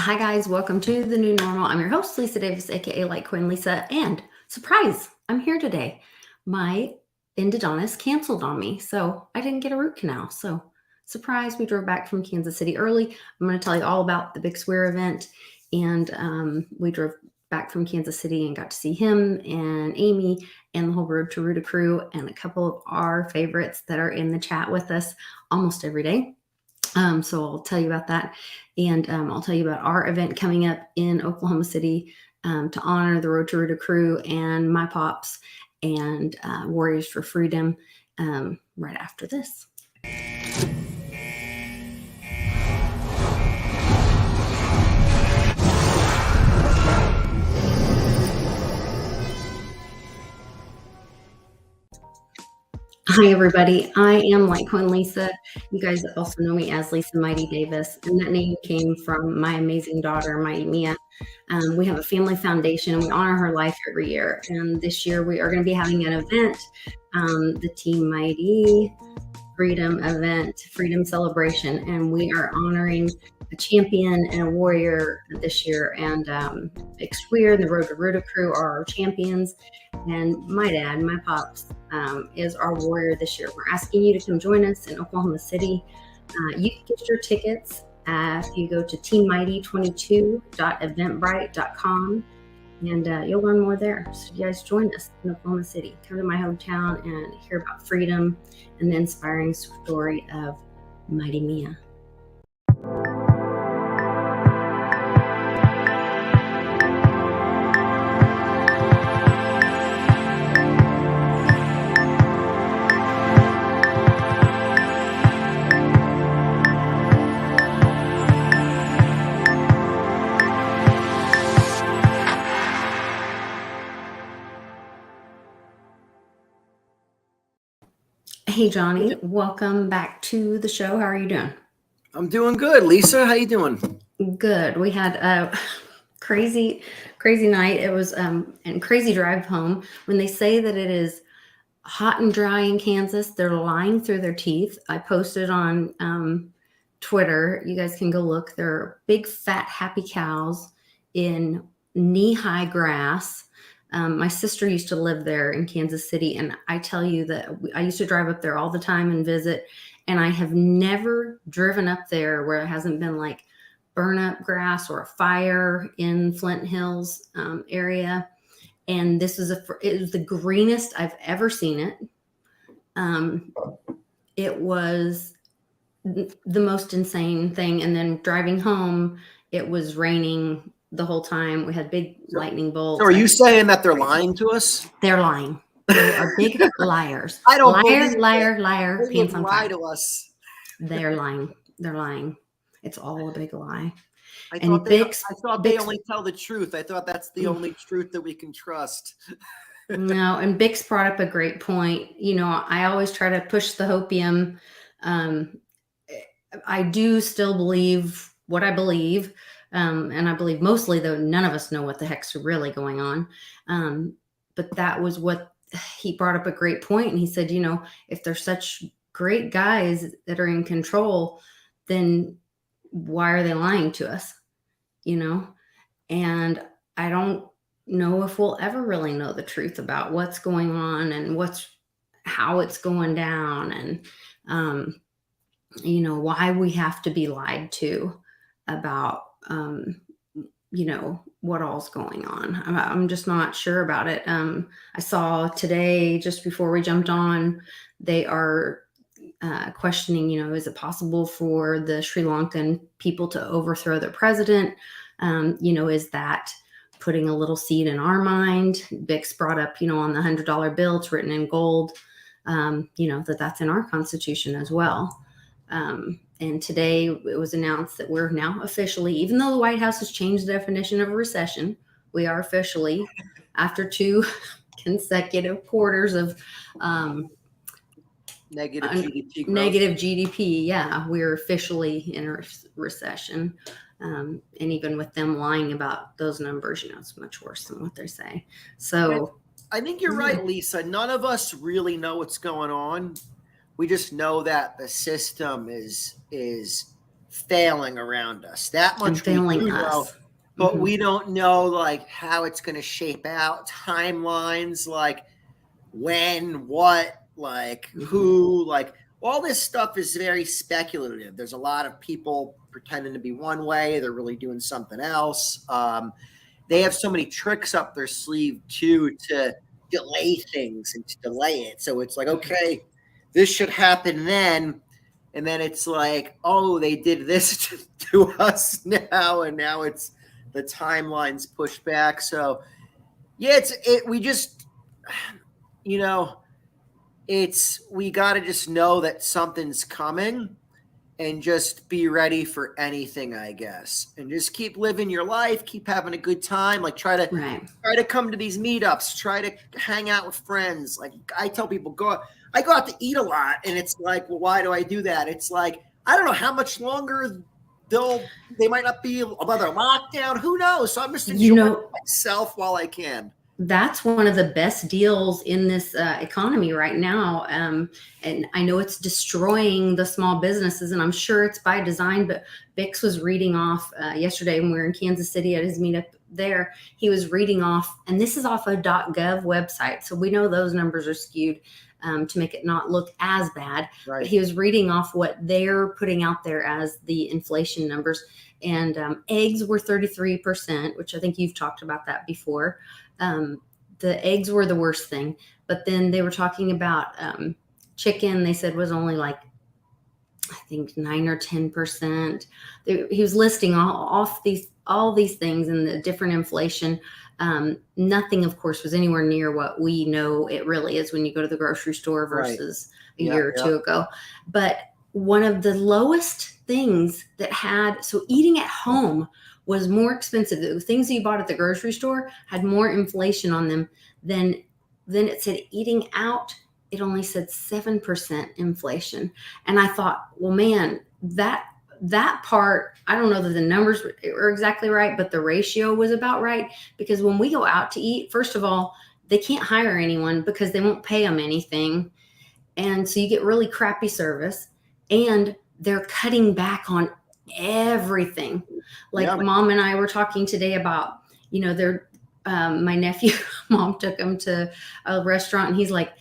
Hi guys, welcome to the new normal. I'm your host, Lisa Davis, aka Litecoin Lisa, and surprise, I'm here today. My endodontist canceled on me, so I didn't get a root canal. So surprise, we drove back from Kansas City early. I'm going to tell you all about the Big Swear event, and we drove back from Kansas City and got to see him and Amy and the whole Road to Ruta crew and a couple of our favorites that are in the chat with us almost every day. So I'll tell you about that. And I'll tell you about our event coming up in Oklahoma City to honor the Road to Ruta crew and my pops and Warriors for Freedom right after this. Hi, everybody. I am Litecoin Lisa. You guys also know me as Lisa Mighty Davis, and that name came from my amazing daughter, Mighty Mia. We have a family foundation, and we honor her life every year. And this year, we are going to be having an event, the Team Mighty Freedom event, Freedom Celebration, and we are honoring a champion and a warrior this year. And Big Swear and the Road to Ruta crew are our champions. And my dad, my pops, is our warrior this year. We're asking you to come join us in Oklahoma City. You can get your tickets if you go to teammightY22.eventbrite.com, and you'll learn more there. So you guys join us in Oklahoma City. Come to my hometown and hear about freedom and the inspiring story of Mighty Mia. Hey, Johnny, welcome back to the show. How are you doing? I'm doing good. Lisa, how you doing? Good. We had a crazy night. It was and crazy drive home. When they say that it is hot and dry in Kansas, they're lying through their teeth. I posted on Twitter. You guys can go look. There are big, fat, happy cows in knee-high grass. My sister used to live there in Kansas City, and I tell you that I used to drive up there all the time and visit, and I have never driven up there where it hasn't been like burn up grass or a fire in Flint Hills area. And this is it was the greenest I've ever seen it. It was the most insane thing. And then driving home, it was raining the whole time. We had big lightning bolts. So are you saying that they're lying to us? They're lying. They are big liars. I don't liar, they pants on lie fire. to us. They're lying. They're lying. It's all a big lie. I thought they only tell the truth. I thought that's the only truth that we can trust. No, and Bix brought up a great point. You know, I always try to push the hopium. I do still believe what I believe. And I believe mostly, though, none of us know what the heck's really going on. But that was what he brought up a great point. And he said, you know, if there's such great guys that are in control, then why are they lying to us? You know, and I don't know if we'll ever really know the truth about what's going on and how it's going down, and you know, why we have to be lied to about you know, what all's going on. I'm just not sure about it. I saw today, just before we jumped on, they are questioning, you know, is it possible for the Sri Lankan people to overthrow their president? You know, is that putting a little seed in our mind? Bix brought up, you know, on the $100 bill, it's written in gold, you know, that's in our Constitution as well. And today it was announced that we're now officially, even though the White House has changed the definition of a recession, we are officially, after 2 consecutive quarters of negative GDP growth. Negative GDP, yeah, we're officially in a recession. And even with them lying about those numbers, you know, it's much worse than what they say. So I think you're right, Lisa. None of us really know what's going on. We just know that the system is failing around us. That much and failing we do know, us. but we don't know like how it's going to shape out, timelines, like when, what, like who, like all this stuff is very speculative. There's a lot of people pretending to be one way. They're really doing something else. They have so many tricks up their sleeve too to delay things and to delay it. So it's like, okay, this should happen then. And then it's like, oh, they did this to us now. And now it's the timeline's pushed back. So yeah, we just, you know, we got to just know that something's coming and just be ready for anything, I guess. And just keep living your life, keep having a good time. Like try to come to these meetups, try to hang out with friends. Like I tell people, I go out to eat a lot, and it's like, well, why do I do that? It's like, I don't know how much longer they might not be another lockdown. Who knows? So I'm just enjoying myself while I can. That's one of the best deals in this economy right now. And I know it's destroying the small businesses, and I'm sure it's by design, but Bix was reading off yesterday when we were in Kansas City at his meetup there. He was reading off, and this is off a .gov website. So we know those numbers are skewed to make it not look as bad. Right. But he was reading off what they're putting out there as the inflation numbers. And eggs were 33%, which I think you've talked about that before. The eggs were the worst thing, but then they were talking about chicken. They said was only like, I think 9 or 10%. He was listing all these things and the different inflation. Nothing, of course, was anywhere near what we know it really is when you go to the grocery store versus a year or two ago. But one of the lowest things so eating at home was more expensive. The things that you bought at the grocery store had more inflation on them than it said eating out. It only said 7% inflation. And I thought, well, man, that part, I don't know that the numbers were exactly right, but the ratio was about right. Because when we go out to eat, first of all, they can't hire anyone because they won't pay them anything. And so you get really crappy service, and they're cutting back on everything. Like Mom and I were talking today about, my nephew, Mom took him to a restaurant, and he's like,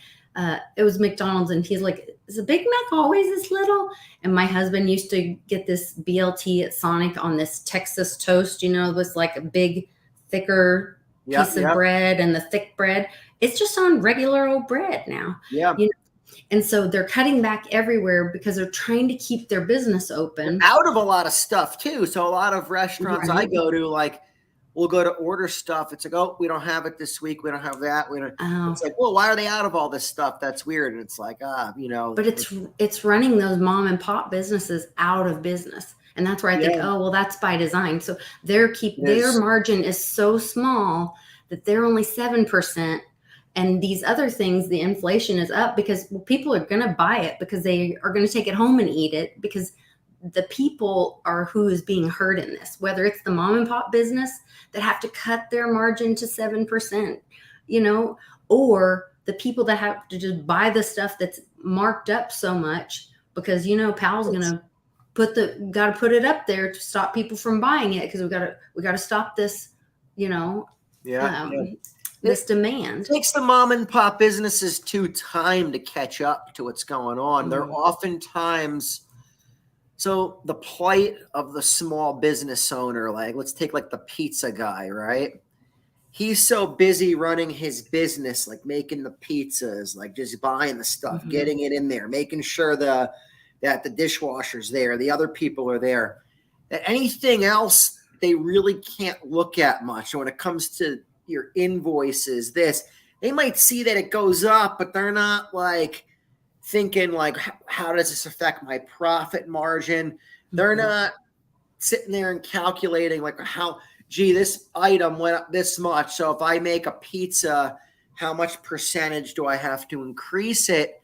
it was McDonald's, and he's like, is a Big Mac always this little? And my husband used to get this BLT at Sonic on this Texas toast, it was like a big, thicker piece of bread, and the thick bread. It's just on regular old bread now. Yeah. And so they're cutting back everywhere because they're trying to keep their business open. They're out of a lot of stuff too. So a lot of restaurants I go to, like, we'll go to order stuff. It's like, oh, we don't have it this week. We don't have that. It's like, well, why are they out of all this stuff? That's weird. And it's like, But it's running those mom and pop businesses out of business. And that's where I think, oh, well, that's by design. So their margin is so small that they're only 7%. And these other things, the inflation is up because people are going to buy it because they are going to take it home and eat it, because the people are who is being hurt in this, whether it's the mom and pop business that have to cut their margin to 7%, or the people that have to just buy the stuff that's marked up so much because, Pal's going to got to put it up there to stop people from buying it. Cause we got to stop this, this demand. It takes the mom and pop businesses time to catch up to what's going on. They're oftentimes, so the plight of the small business owner, like let's take like the pizza guy, right? He's so busy running his business, like making the pizzas, like just buying the stuff, getting it in there, making sure that the dishwasher's there, the other people are there, that anything else they really can't look at much. And when it comes to your invoices, they might see that it goes up, but they're not like thinking like, how does this affect my profit margin? They're not sitting there and calculating like this item went up this much. So if I make a pizza, how much percentage do I have to increase it?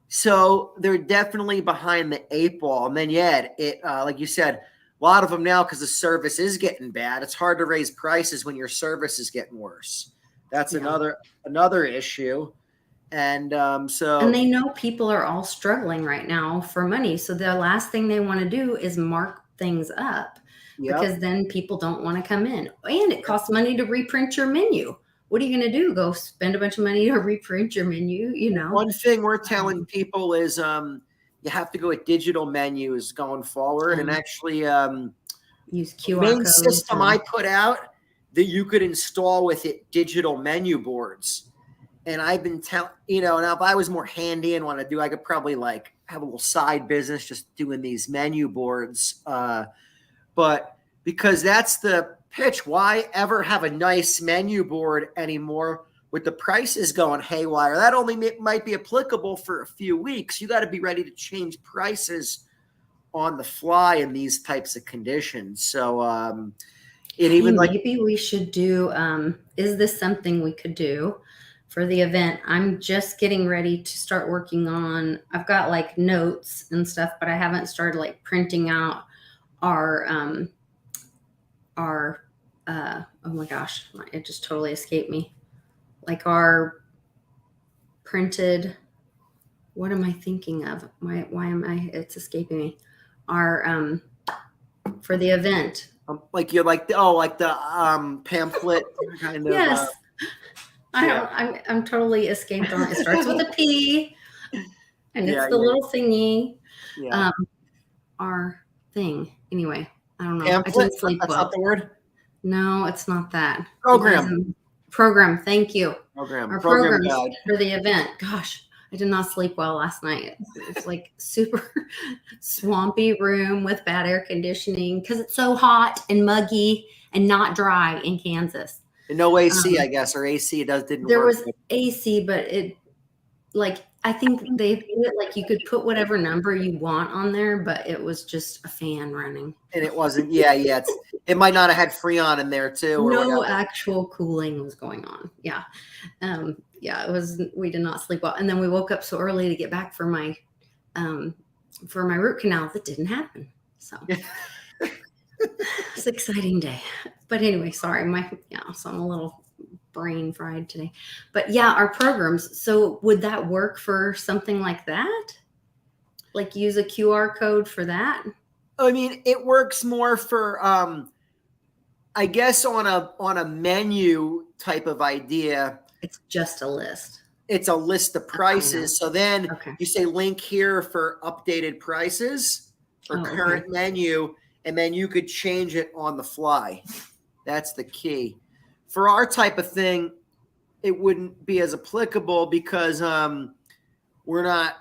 So they're definitely behind the 8 ball. And then, like you said, a lot of them now, because the service is getting bad, it's hard to raise prices when your service is getting worse. That's another issue. And And so, they know people are all struggling right now for money. So the last thing they want to do is mark things up, yep. because then people don't want to come in. And it costs money to reprint your menu. What are you going to do? Go spend a bunch of money to reprint your menu, you know? One thing we're telling people is you have to go with digital menus going forward. And actually, Use the QR main codes. system I put out that you could install with it digital menu boards. And I've been telling, now if I was more handy and want to do, I could probably like have a little side business just doing these menu boards. But because that's the pitch, why ever have a nice menu board anymore with the prices going haywire? That only might be applicable for a few weeks. You got to be ready to change prices on the fly in these types of conditions. So, it Hey, even like, maybe we should do, is this something we could do for the event? I'm just getting ready to start working on, I've got like notes and stuff, but I haven't started like printing out our, oh my gosh, it just totally escaped me. Like our printed, what am I thinking of? It's escaping me. Our, for the event. like you're like, oh, like the pamphlet kind of. Yes. Yeah. I'm totally escaped on it. It starts with a P and it's Yeah, the little thingy. yeah. Um, our thing. Anyway, I don't know. I Pamphlet? didn't sleep That's not well. the word? No, it's not that. You guys, Program. program. Thank you. Program. Our Program programs guide. for the event. Gosh, I did not sleep well last night. It's like super swampy room with bad air conditioning because it's so hot and muggy and not dry in Kansas. And no AC, Um, I guess, or AC didn't there work. was AC, but it, like, I think they made it like you could put whatever number you want on there, but it was just a fan running. And it wasn't. Yeah. It might not have had Freon in there too, or No whatever. actual cooling was going on. Yeah. Yeah, it was, we did not sleep well. And then we woke up so early to get back for my root canal that didn't happen. So it's an exciting day. But anyway, sorry, so I'm a little brain fried today. But yeah, our programs. So would that work for something like that? Like use a QR code for that? I mean, it works more for I guess on a menu type of idea. It's just a list. It's a list of prices. So then Okay. you say link here for updated prices or current menu, and then you could change it on the fly. That's the key. For our type of thing, it wouldn't be as applicable because we're not.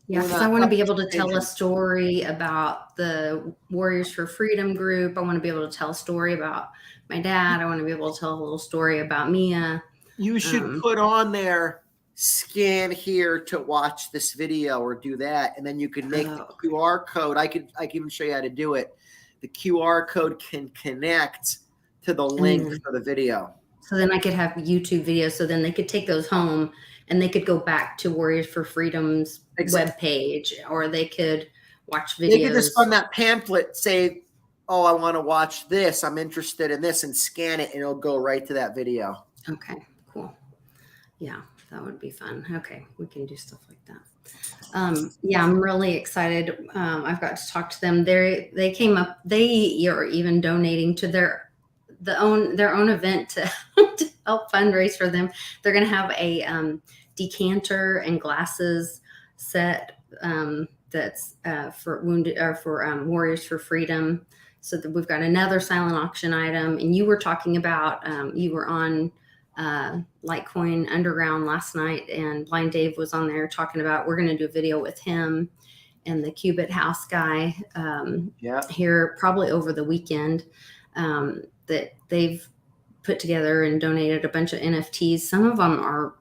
Yeah, because I want to be able to tell a story about the Warriors for Freedom group. I want to be able to tell a story about my dad. I want to be able to tell a little story about Mia. You should put on there, scan here to watch this video or do that, and then you can make the QR code. I can even show you how to do it. The QR code can connect to the link for the video. So then I could have YouTube videos. So then they could take those home and they could go back to Warriors for Freedom's webpage, or they could watch videos. They could just on that pamphlet say, oh, I want to watch this. I'm interested in this, and scan it, and it'll go right to that video. Okay, cool. Yeah, that would be fun. Okay, we can do stuff like that. Yeah, I'm really excited. I've got to talk to them. They came up. They are even donating to their own event to help fundraise for them. They're going to have a decanter and glasses set that's for wounded or for Warriors for Freedom. So that we've got another silent auction item. And you were talking about you were on Litecoin Underground last night, and Blind Dave was on there talking about we're going to do a video with him and the Qubit House guy here probably over the weekend. That they've put together and donated a bunch of NFTs. Some of them are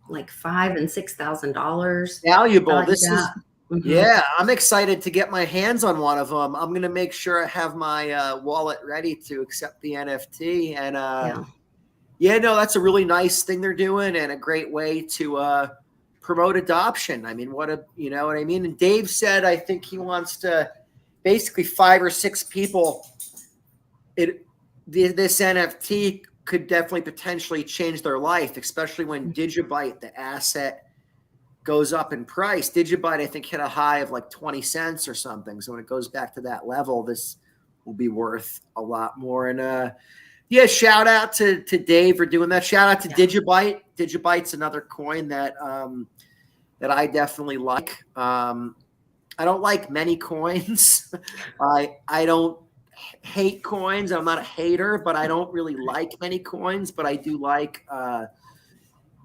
like $5,000 and $6,000 valuable. This is yeah. I'm excited to get my hands on one of them. I'm gonna make sure I have my wallet ready to accept the NFT. And no, that's a really nice thing they're doing and a great way to promote adoption. I mean, you know what I mean? And Dave said I think he wants to basically 5 or 6 people. This NFT could definitely potentially change their life, especially when Digibyte, the asset, goes up in price. Digibyte, I think, hit a high of like 20 cents or something. So when it goes back to that level, this will be worth a lot more. And yeah, shout out to Dave for doing that. Shout out to Digibyte. Digibyte's another coin that that I definitely like. I don't like many coins. I don't hate coins. I'm not a hater, but I don't really like many coins. But I do like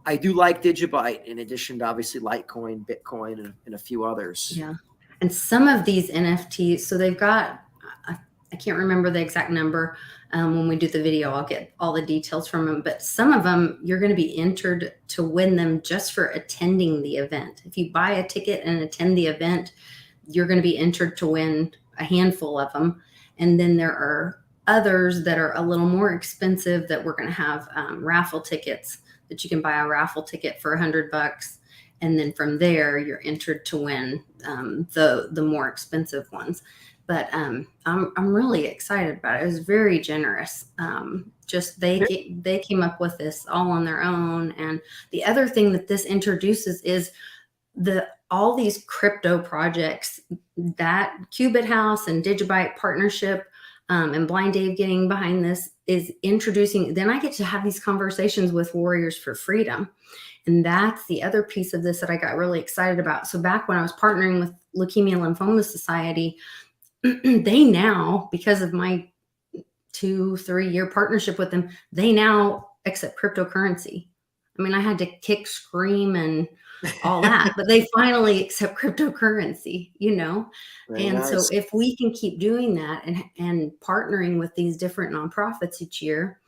Digibyte in addition to obviously Litecoin, Bitcoin, and a few others. Yeah, and some of these NFTs, so they've got, I can't remember the exact number. When we do the video, I'll get all the details from them. But some of them, you're going to be entered to win them just for attending the event. If you buy a ticket and attend the event, you're going to be entered to win a handful of them. And then there are others that are a little more expensive that we're going to have raffle tickets that you can buy a raffle ticket for $100. And then from there, you're entered to win the more expensive ones. But I'm really excited about it. It was very generous. Just they came up with this all on their own. And the other thing that this introduces is all these crypto projects, that Qubit House and Digibyte partnership, and Blind Dave getting behind this is introducing. Then I get to have these conversations with Warriors for Freedom. And that's the other piece of this that I got really excited about. So back when I was partnering with Leukemia Lymphoma Society, they now, because of my 2-3 year partnership with them, they now accept cryptocurrency. I mean, I had to kick, scream, and all that, but they finally accept cryptocurrency, Very nice. So if we can keep doing that and partnering with these different nonprofits each year,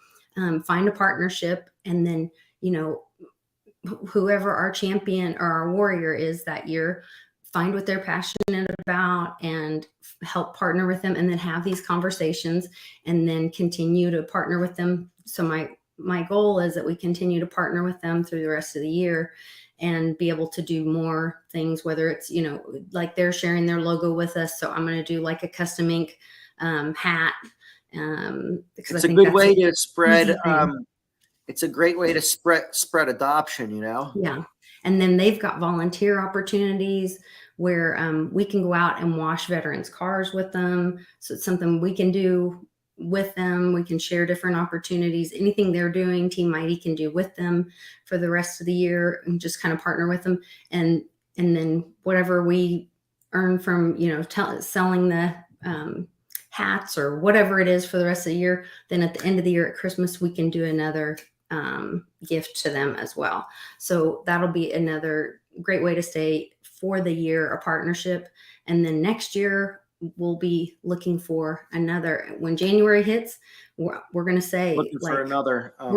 find a partnership, and then, whoever our champion or our warrior is that year, find what they're passionate about and help partner with them, and then have these conversations and then continue to partner with them. So my goal is that we continue to partner with them through the rest of the year and be able to do more things, whether it's, like they're sharing their logo with us. So I'm going to do like a custom ink hat. Because it's a good way to spread. It's a great way to spread adoption, Yeah. And then they've got volunteer opportunities where we can go out and wash veterans' cars with them. So it's something we can do with them. We can share different opportunities. Anything they're doing, Team Mighty can do with them for the rest of the year, and just kind of partner with them. And then whatever we earn from, selling the hats or whatever it is for the rest of the year, then at the end of the year at Christmas, we can do another gift to them as well. So that'll be another great way to stay for the year, a partnership. And then next year we'll be looking for another. When January hits, we're going to say we're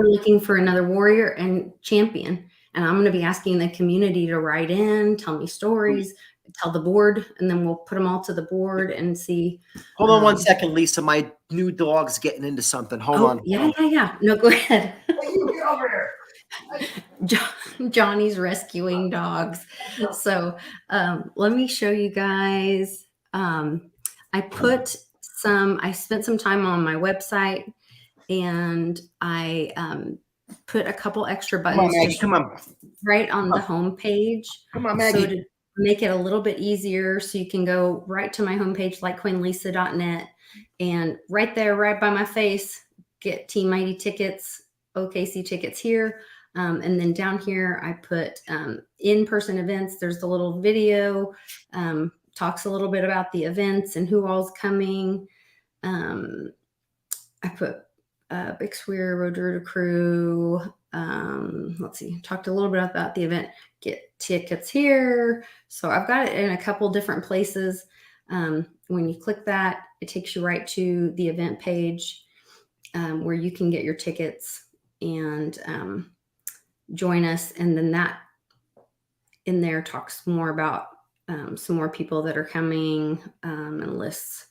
looking for another warrior and champion. And I'm going to be asking the community to write in, tell me stories, tell the board, and then we'll put them all to the board and see. Hold on 1 second, Lisa. My new dog's getting into something. Hold on. Yeah. No, go ahead. Get over here. Johnny's rescuing dogs. So let me show you guys. I spent some time on my website, and I put a couple extra buttons right on the home page. Come on, Maggie. So to make it a little bit easier, so you can go right to my homepage, litecoinlisa.net, and right there, right by my face, get Team Mighty tickets, OKC tickets here. And then down here, I put in-person events. There's the little video, talks a little bit about the events and who all's coming. I put Big Swear, Road to Crew. Let's see, talked a little bit about the event. Get tickets here. So I've got it in a couple different places. When you click that, it takes you right to the event page where you can get your tickets and join us. And then that in there talks more about some more people that are coming, and lists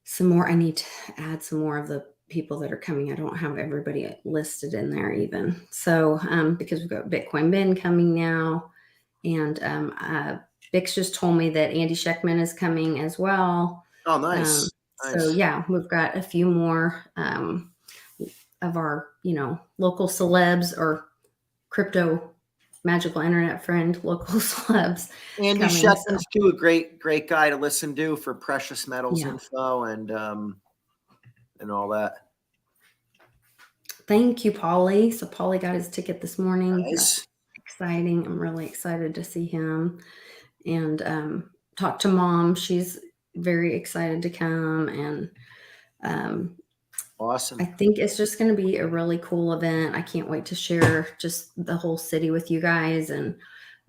some more. I need to add some more of the people that are coming. I don't have everybody listed in there even. So because we've got Bitcoin Ben coming now, and Bix just told me that Andy Scheckman is coming as well. Oh, nice. So yeah, we've got a few more of our, local celebs or crypto magical internet friend, local celebs Andy coming. So Shefflin's too a great guy to listen to for precious metals yeah. info and all that. Thank you, Paulie. So Paulie got his ticket this morning. Nice. That's exciting. I'm really excited to see him and talk to Mom. She's very excited to come, and Awesome. I think it's just going to be a really cool event. I can't wait to share just the whole city with you guys, and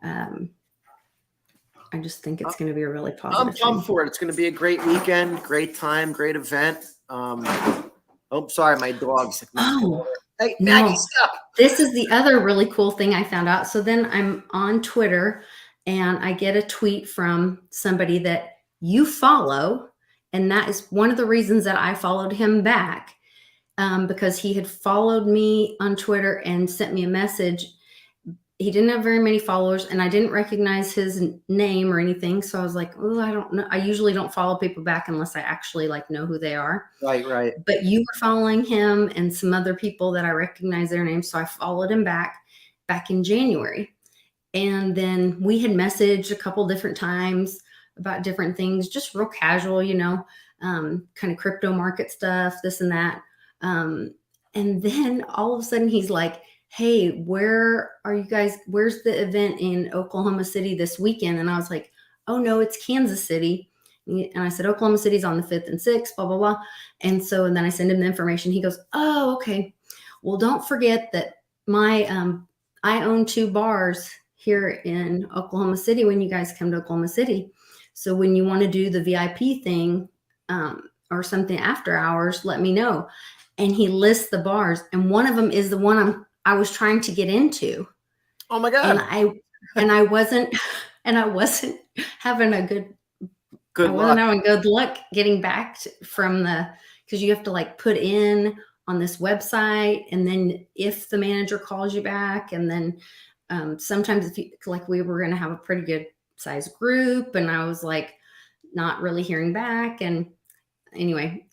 I just think it's going to be a really positive I'm pumped for it. It's going to be a great weekend, great time, great event. Oh, sorry, my dog's. Oh, hey, no. Maggie, stop. This is the other really cool thing I found out. So then I'm on Twitter and I get a tweet from somebody that you follow. And that is one of the reasons that I followed him back, because he had followed me on Twitter and sent me a message. He didn't have very many followers and I didn't recognize his name or anything. So I was like, oh, I don't know. I usually don't follow people back unless I actually like know who they are. Right. But you were following him and some other people that I recognize their names. So I followed him back in January. And then we had messaged a couple different times about different things, just real casual, kind of crypto market stuff, this and that. And then all of a sudden he's like, hey, where are you guys? Where's the event in Oklahoma City this weekend? And I was like, oh no, it's Kansas City. And I said, Oklahoma City's on the 5th and 6th, blah, blah, blah. And then I send him the information. He goes, oh, okay. Well, don't forget that I own 2 bars here in Oklahoma City when you guys come to Oklahoma City. So when you want to do the VIP thing or something after hours, let me know. And he lists the bars. And one of them is the one I was trying to get into. Oh my God. And I wasn't having a good wasn't having good luck getting back from because you have to like put in on this website. And then if the manager calls you back, and then sometimes if you, like we were going to have a pretty good size group and I was like not really hearing back. And anyway,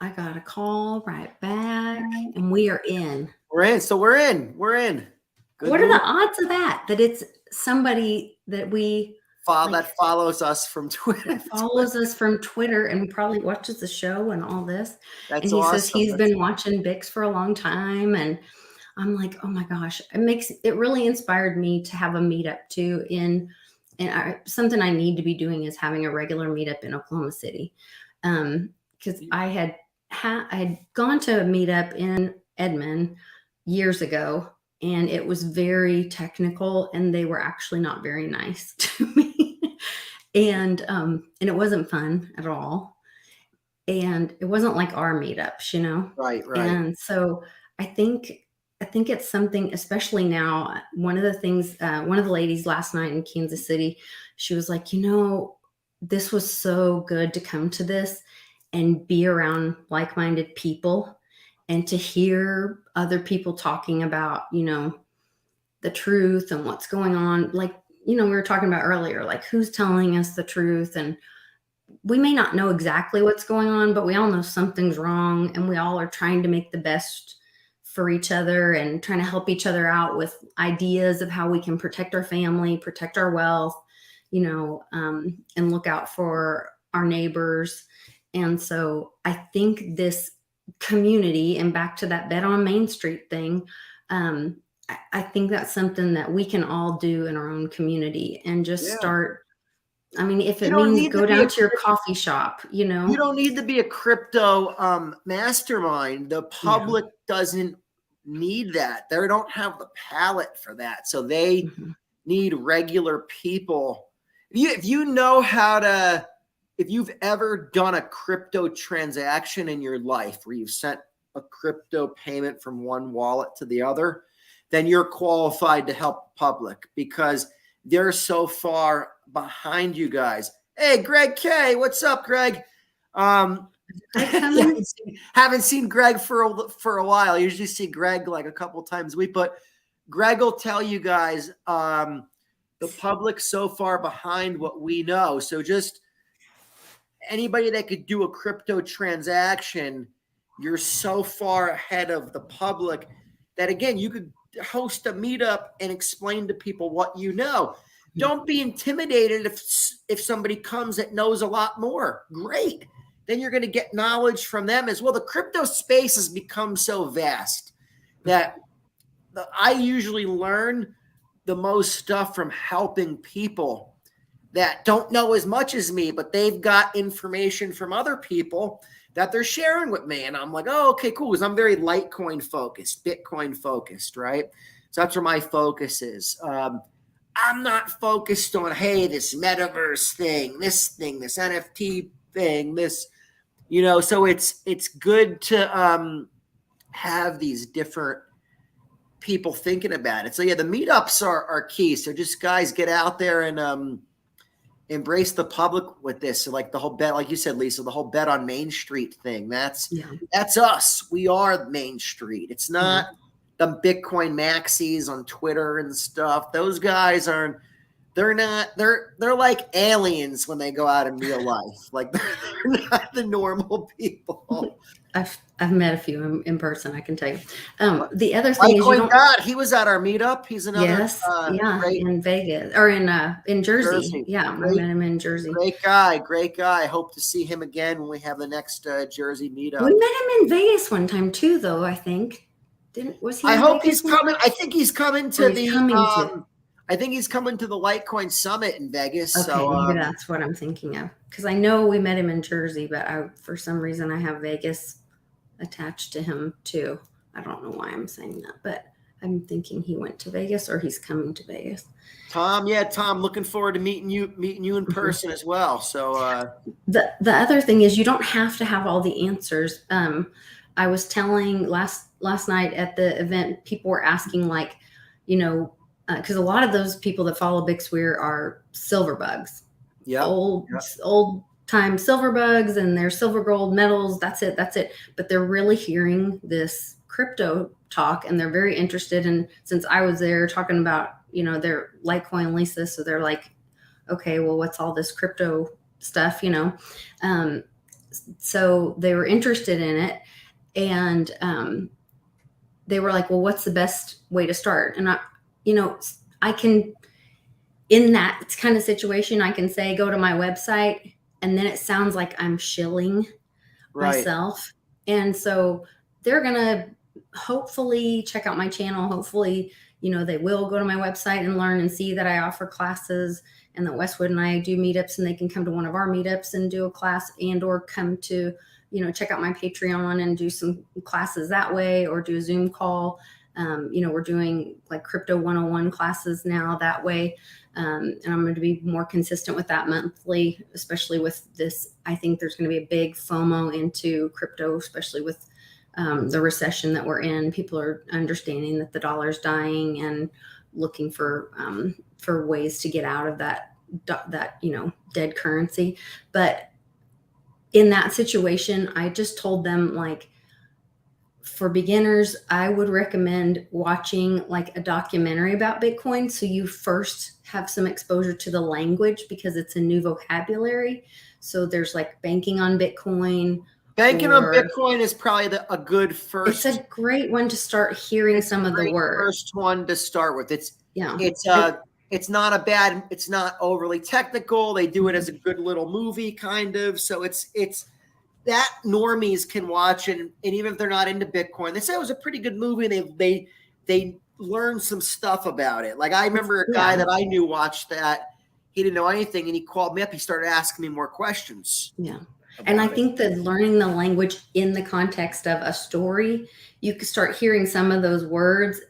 I got a call right back and we are in. We're in. So we're in. Good what news. Are the odds of that it's somebody that we that follows us from Twitter? Follows us from Twitter and probably watches the show and all this. That's and he awesome. Says he's been watching Bix for a long time. And I'm like, oh my gosh, it really inspired me to have a meetup too. Something I need to be doing is having a regular meetup in Oklahoma City. Because I had gone to a meetup in Edmond years ago, and it was very technical, and they were actually not very nice to me, and it wasn't fun at all, and it wasn't like our meetups, Right. And so I think it's something, especially now. One of the things, one of the ladies last night in Kansas City, she was like, this was so good to come to this and be around like-minded people and to hear other people talking about, the truth and what's going on. Like, we were talking about earlier, like who's telling us the truth. And we may not know exactly what's going on, but we all know something's wrong. And we all are trying to make the best for each other and trying to help each other out with ideas of how we can protect our family, protect our wealth, and look out for our neighbors. And so I think this community, and back to that Bet on Main Street thing, I think that's something that we can all do in our own community and just start. I mean, if it means go down to your coffee shop, You don't need to be a crypto mastermind. The public doesn't need that. They don't have the palate for that. So they need regular people. If you've ever done a crypto transaction in your life where you've sent a crypto payment from one wallet to the other, then you're qualified to help the public because they're so far behind you guys. Hey, Greg K, what's up, Greg? Haven't seen Greg for a while. I usually see Greg like a couple times a week, but Greg will tell you guys the public's so far behind what we know. So just anybody that could do a crypto transaction, you're so far ahead of the public that, again, you could host a meetup and explain to people what you know. Don't be intimidated if somebody comes that knows a lot more. Great. Then you're going to get knowledge from them as well. The crypto space has become so vast that I usually learn the most stuff from helping people that don't know as much as me, but they've got information from other people that they're sharing with me. And I'm like, oh, okay, cool. Because I'm very Litecoin focused, Bitcoin focused, right? So that's where my focus is. I'm not focused on, hey, this metaverse thing, this NFT thing, this, so it's good to have these different people thinking about it. So yeah, the meetups are key. So just guys, get out there and embrace the public with this. So like the whole bet, like you said, Lisa, the whole bet on Main Street thing. That's us. We are Main Street. It's not the Bitcoin maxis on Twitter and stuff. Those guys aren't. They're like aliens when they go out in real life. Like they're not the normal people. I've met a few in person, I can tell you. The other thing is, he was at our meetup. He's another in Vegas or in Jersey. Yeah, I met him in Jersey. Great guy. Hope to see him again when we have the next Jersey meetup. We met him in Vegas one time too, though. I think was he? I hope he's coming. I think he's coming to I think he's coming to the Litecoin Summit in Vegas. Okay, so maybe that's what I'm thinking of. Because I know we met him in Jersey, but for some reason I have Vegas attached to him too. I don't know why I'm saying that, but I'm thinking he went to Vegas or he's coming to Vegas. Tom, looking forward to meeting you in person as well. So the other thing is, you don't have to have all the answers. I was telling last night at the event, people were asking, like, because a lot of those people that follow BixWeir are silver bugs. Yeah. Old time silver bugs, and they're silver gold medals. That's it. But they're really hearing this crypto talk, and they're very interested. And since I was there talking about, their Litecoin Lisa, so they're like, okay, well, what's all this crypto stuff, so they were interested in it. And they were like, well, what's the best way to start? And I can, in that kind of situation, I can say, go to my website, and then it sounds like I'm shilling myself. And so they're going to hopefully check out my channel. Hopefully, they will go to my website and learn and see that I offer classes, and that Westwood and I do meetups, and they can come to one of our meetups and do a class, and or come to, check out my Patreon and do some classes that way, or do a Zoom call. We're doing like crypto 101 classes now that way. And I'm going to be more consistent with that monthly, especially with this. I think there's going to be a big FOMO into crypto, especially with the recession that we're in. People are understanding that the dollar's dying and looking for ways to get out of that dead currency. But in that situation, I just told them, like, for beginners, I would recommend watching like a documentary about Bitcoin. So you first have some exposure to the language, because it's a new vocabulary. So there's like banking on Bitcoin. Banking on Bitcoin is probably a good first. It's a great one to start hearing some of the words. First one to start with. It's not overly technical. They do it as a good little movie, kind of. So it's that normies can watch, and even if they're not into Bitcoin, they say it was a pretty good movie, and they learn some stuff about it. Like, I remember a guy that I knew watched that. He didn't know anything, and he called me up. He started asking me more questions. Yeah. And I think that learning the language in the context of a story, you could start hearing some of those words,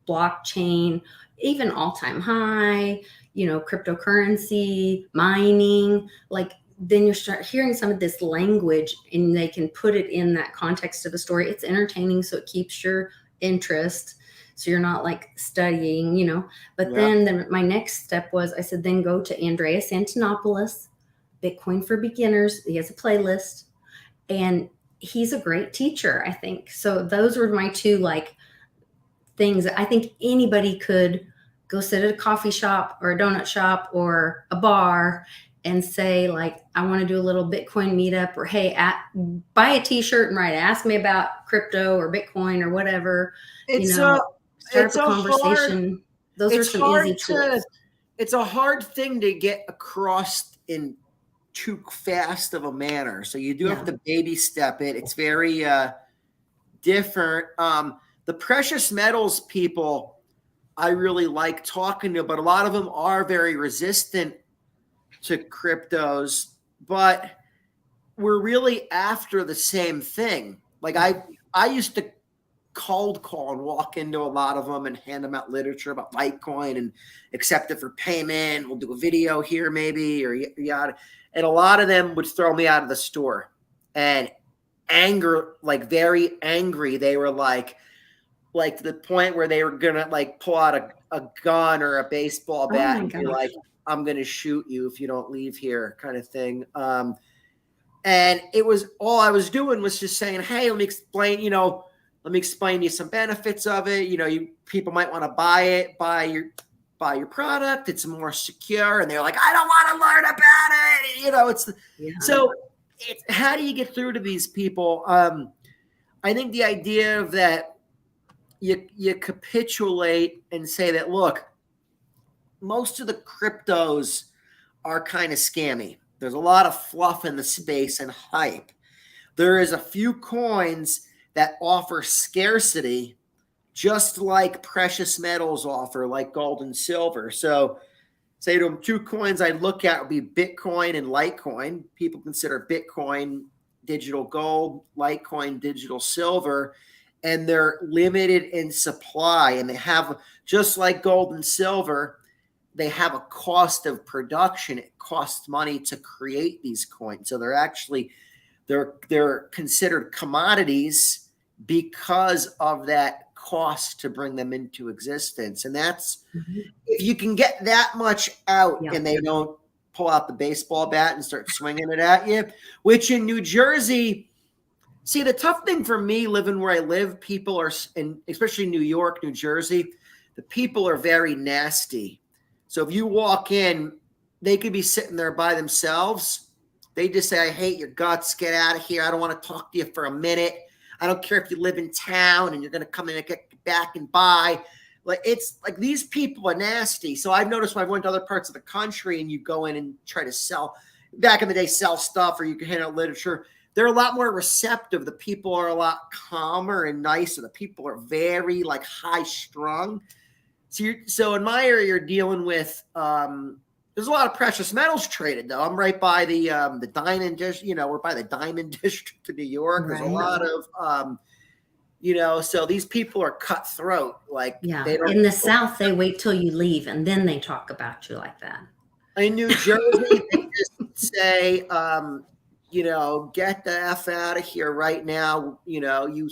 blockchain, even all-time high, cryptocurrency, mining, like, then you start hearing some of this language, and they can put it in that context of a story. It's entertaining, so it keeps your interest. So you're not like studying, But then my next step was, I said, then go to Andreas Antonopoulos, Bitcoin for Beginners. He has a playlist, and he's a great teacher, I think. So those were my two like things. I think anybody could go sit at a coffee shop or a donut shop or a bar and say, like, I want to do a little Bitcoin meetup, or, hey, buy a t-shirt and write, ask me about crypto or Bitcoin or whatever. start up a conversation. Those are some easy tools. It's a hard thing to get across in too fast of a manner. So you do have to baby step it. It's very different. The precious metals people I really like talking to, but a lot of them are very resistant to cryptos, but we're really after the same thing. Like I used to cold call and walk into a lot of them and hand them out literature about Litecoin and accept it for payment. We'll do a video here maybe, or yada. And a lot of them would throw me out of the store, and anger, like very angry. They were like to the point where they were gonna like pull out a gun or a baseball bat and be like, I'm gonna shoot you if you don't leave here, kind of thing. And it was all I was doing was just saying, hey, let me explain to you some benefits of it. You people might want to buy your product. It's more secure. And they're like, I don't want to learn about it. So how do you get through to these people? I think the idea of that you capitulate and say that, look, most of the cryptos are kind of scammy. There's a lot of fluff in the space and hype. There is a few coins that offer scarcity, just like precious metals offer, like gold and silver. So say to them, 2 coins I'd look at would be Bitcoin and Litecoin. People consider Bitcoin digital gold, Litecoin digital silver, and they're limited in supply. And they have, just like gold and silver, they have a cost of production. It costs money to create these coins. So they're considered commodities because of that cost to bring them into existence. And that's, if you can get that much out and they don't pull out the baseball bat and start swinging it at you, which in New Jersey, see, the tough thing for me living where I live, people are, and especially New York, New Jersey, the people are very nasty. So if you walk in, they could be sitting there by themselves. They just say, I hate your guts. Get out of here. I don't want to talk to you for a minute. I don't care if you live in town and you're going to come in and get back and buy. Like, it's like these people are nasty. So I've noticed when I went to other parts of the country and you go in and try to sell, back in the day, sell stuff, or you can hand out literature, they're a lot more receptive. The people are a lot calmer and nicer. The people are very like high strung. So in my area, you're dealing with there's a lot of precious metals traded though. I'm right by the diamond district. We're by the diamond district of New York. There's a lot of so these people are cutthroat. Like they don't, in the South, they wait till you leave and then they talk about you like that. In New Jersey, they just say, get the F out of here right now. You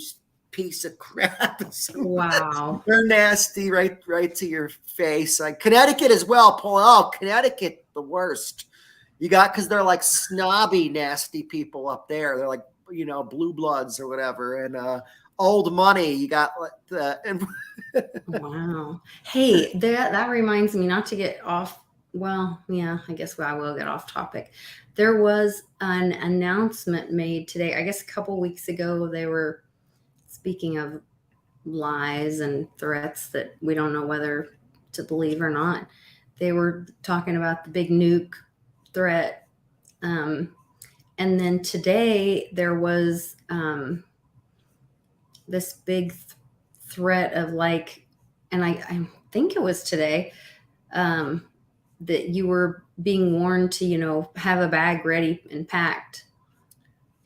piece of crap. Wow. They're nasty right to your face. Like Connecticut as well, Paul. Oh, Connecticut, the worst. Because they're like snobby, nasty people up there. They're like, blue bloods or whatever. And old money. You got Wow. Hey, that reminds me, not to get off. Well, yeah, I guess I will get off topic. There was an announcement made today, I guess a couple weeks ago. They were speaking of lies and threats that we don't know whether to believe or not. They were talking about the big nuke threat. And then today there was this big threat of like, and I think it was today, that you were being warned to, have a bag ready and packed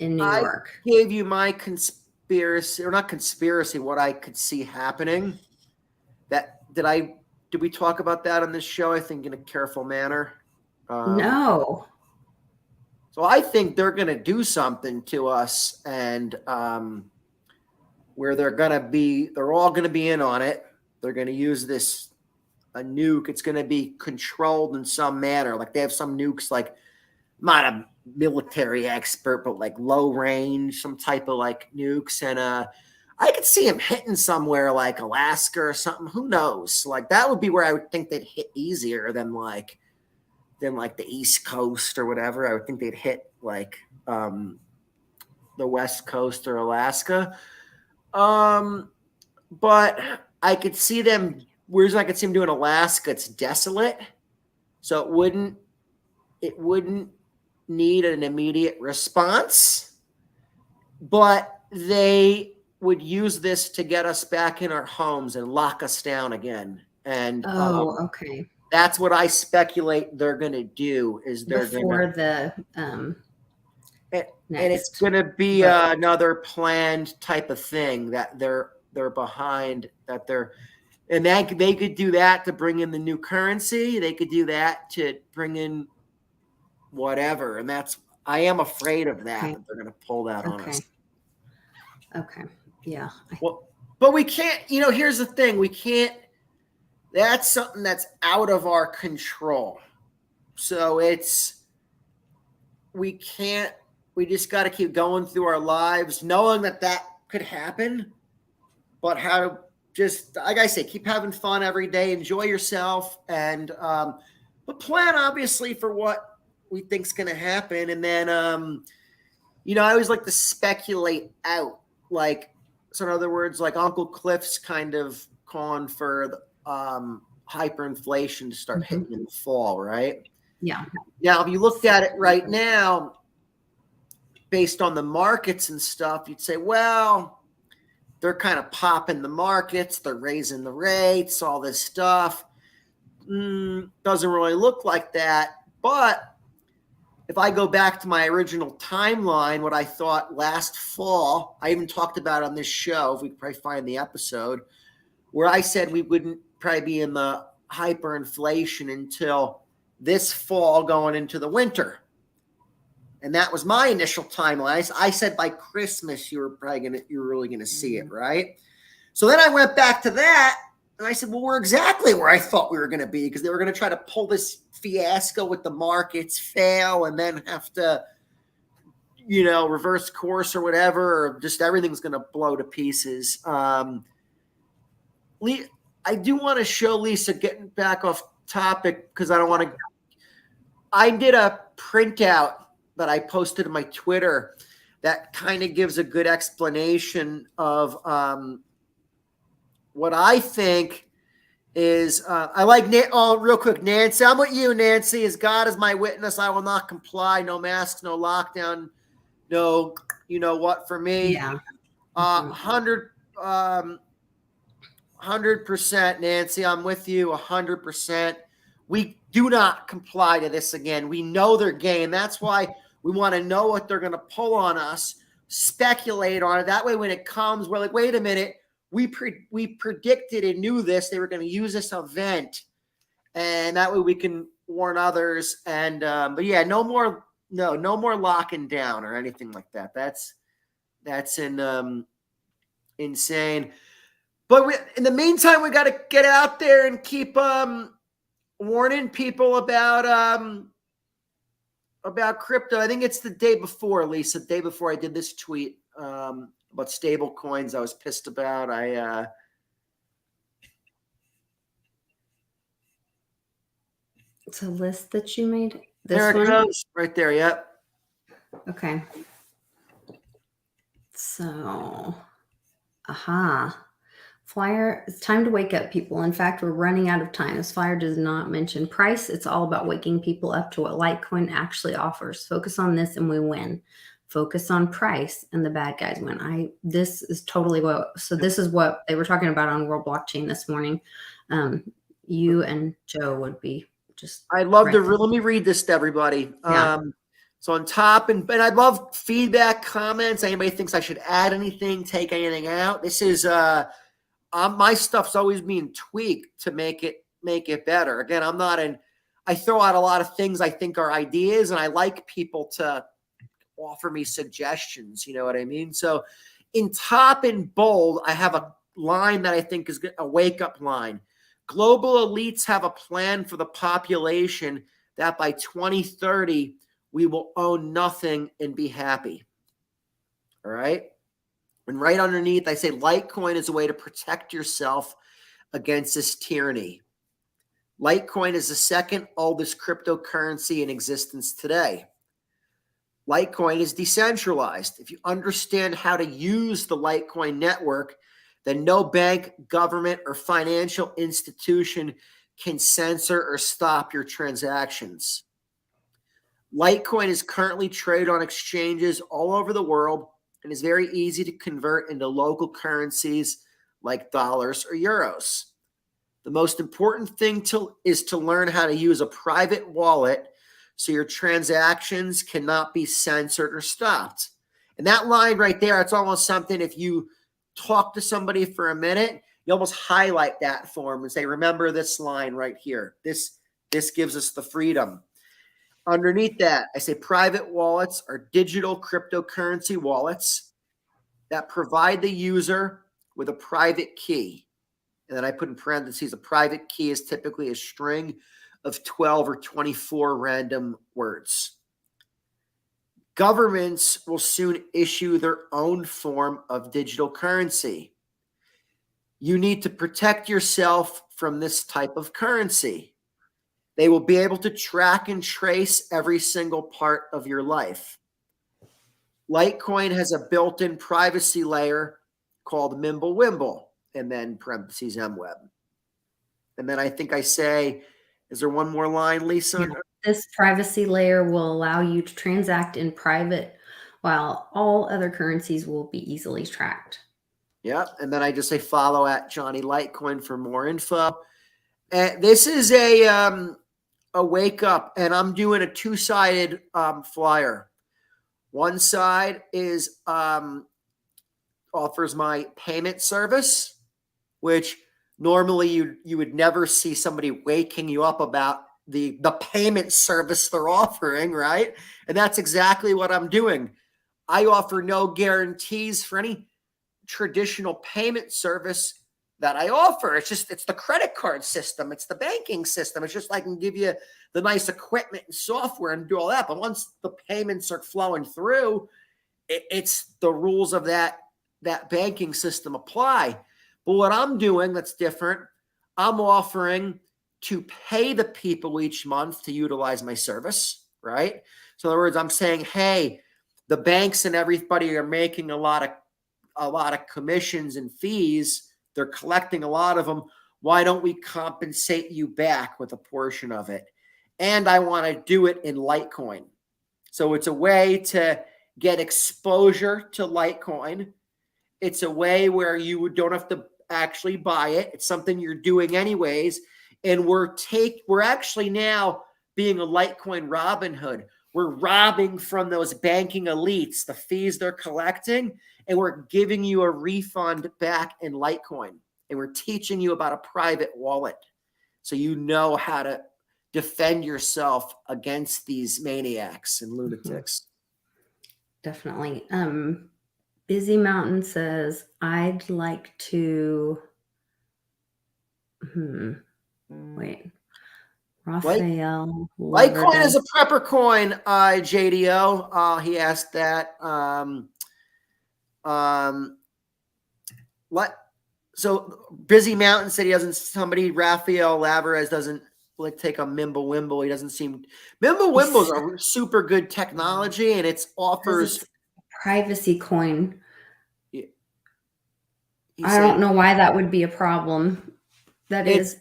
in New York. I gave you my conspiracy, or not conspiracy, what I could see happening. Did we talk about that on this show? I think in a careful manner. No. So I think they're going to do something to us, and where they're all going to be in on it. They're going to use a nuke. It's going to be controlled in some manner. Like they have some nukes, like I'm not a military expert, but like low range, some type of like nukes. And I could see them hitting somewhere like Alaska or something. Who knows? Like that would be where I would think they'd hit easier than like the East Coast or whatever. I would think they'd hit like the West Coast or Alaska. But I could see them. Whereas I could see them doing Alaska, it's desolate, so it wouldn't need an immediate response, but they would use this to get us back in our homes and lock us down again. And okay. that's what I speculate they're going to do. Is they're Before going to and it's going to be another planned type of thing that they're behind. That they're and that they could do that to bring in the new currency. They could do that to bring in whatever, and I am afraid of that. Okay. That they're going to pull that on us. Okay. Yeah. Well, but we can't. Here's the thing: we can't. That's something that's out of our control. So we can't. We just got to keep going through our lives, knowing that could happen. But how to just, like I say, keep having fun every day, enjoy yourself, and but plan obviously for what we think's going to happen. And then, I always like to speculate out, so in other words, like Uncle Cliff's kind of calling for the hyperinflation to start hitting in the fall, right? Yeah. Now, if you looked at it right now, based on the markets and stuff, you'd say, well, they're kind of popping the markets, they're raising the rates, all this stuff. Doesn't really look like that. But if I go back to my original timeline, what I thought last fall, I even talked about on this show, if we could probably find the episode, where I said we wouldn't probably be in the hyperinflation until this fall going into the winter. And that was my initial timeline. I said by Christmas you're really gonna see it, right? So then I went back to that and I said, well, we're exactly where I thought we were gonna be, because they were gonna try to pull this fiasco with the markets, fail, and then have to, reverse course or whatever, or just everything's gonna blow to pieces. I do want to show Lisa, getting back off topic, because I did a printout that I posted to my Twitter that kind of gives a good explanation of what I think is, I like, real quick, Nancy, I'm with you, Nancy. As God is my witness, I will not comply. No masks, no lockdown, no, what for me. Yeah. 100%, Nancy, I'm with you 100%. We do not comply to this again. We know their game. That's why we want to know what they're going to pull on us, speculate on it. That way, when it comes, we're like, wait a minute, we predicted and knew this. They were going to use this event, and that way we can warn others. And but yeah, no more locking down or anything like that. That's insane. But in the meantime, we got to get out there and keep warning people about crypto. I think it's the day before, Lisa, the day before I did this tweet about stable coins I was pissed about. It's a list that you made. There it goes, right there. Yep. Okay. So, flyer, it's time to wake up, people. In fact, we're running out of time. This flyer does not mention price. It's all about waking people up to what Litecoin actually offers. Focus on this and we win. Focus on price and the bad guys win. This is totally this is what they were talking about on World Blockchain this morning. You and Joe would be just. I'd love to. Let me read this to everybody. Yeah. So on top, and I'd love feedback, comments. Anybody thinks I should add anything, take anything out. This is my stuff's always being tweaked to make it better. Again, I throw out a lot of things I think are ideas, and I like people to offer me suggestions. You know what I mean? So in top and bold, I have a line that I think is a wake-up line. Global elites have a plan for the population that by 2030, we will own nothing and be happy. All right? And right underneath, I say Litecoin is a way to protect yourself against this tyranny. Litecoin is the second oldest cryptocurrency in existence today. Litecoin is decentralized. If you understand how to use the Litecoin network, then no bank, government, or financial institution can censor or stop your transactions. Litecoin is currently traded on exchanges all over the world and is very easy to convert into local currencies like dollars or euros. The most important thing is to learn how to use a private wallet so your transactions cannot be censored or stopped. And that line right there, it's almost something, if you talk to somebody for a minute, you almost highlight that for them and say, remember this line right here. This gives us the freedom. Underneath that, I say private wallets are digital cryptocurrency wallets that provide the user with a private key. And then I put in parentheses, a private key is typically a string of 12 or 24 random words. Governments will soon issue their own form of digital currency. You need to protect yourself from this type of currency. They will be able to track and trace every single part of your life. Litecoin has a built-in privacy layer called Mimblewimble, and then parentheses MWeb. And then I think I say, is there one more line, Lisa? Yeah. This privacy layer will allow you to transact in private, while all other currencies will be easily tracked. Yeah, and then I just say follow at Jonny Litecoin for more info. This is a wake up, and I'm doing a two-sided flyer. One side is offers my payment service, which normally you would never see somebody waking you up about the payment service they're offering, right? And that's exactly what I'm doing. I offer no guarantees for any traditional payment service that I offer. It's the credit card system. It's the banking system. It's just I can give you the nice equipment and software and do all that. But once the payments are flowing through, it's the rules of that banking system apply. But what I'm doing that's different, I'm offering to pay the people each month to utilize my service, right? So in other words, I'm saying, hey, the banks and everybody are making a lot of commissions and fees. They're collecting a lot of them. Why don't we compensate you back with a portion of it? And I want to do it in Litecoin. So it's a way to get exposure to Litecoin. It's a way where you don't have to actually buy it. It's something you're doing anyways. And we're actually now being a Litecoin Robin Hood. We're robbing from those banking elites the fees they're collecting, and we're giving you a refund back in Litecoin. And we're teaching you about a private wallet so you know how to defend yourself against these maniacs and lunatics. Definitely. Busy Mountain says, I'd like to, wait. Raphael. Litecoin is a prepper coin, JDO. He asked that. So Busy Mountain said he doesn't, Raphael Lavarez doesn't take a Mimblewimble. He doesn't seem, Mimblewimble is a super good technology, and it offers privacy coin. I don't know why that would be a problem. It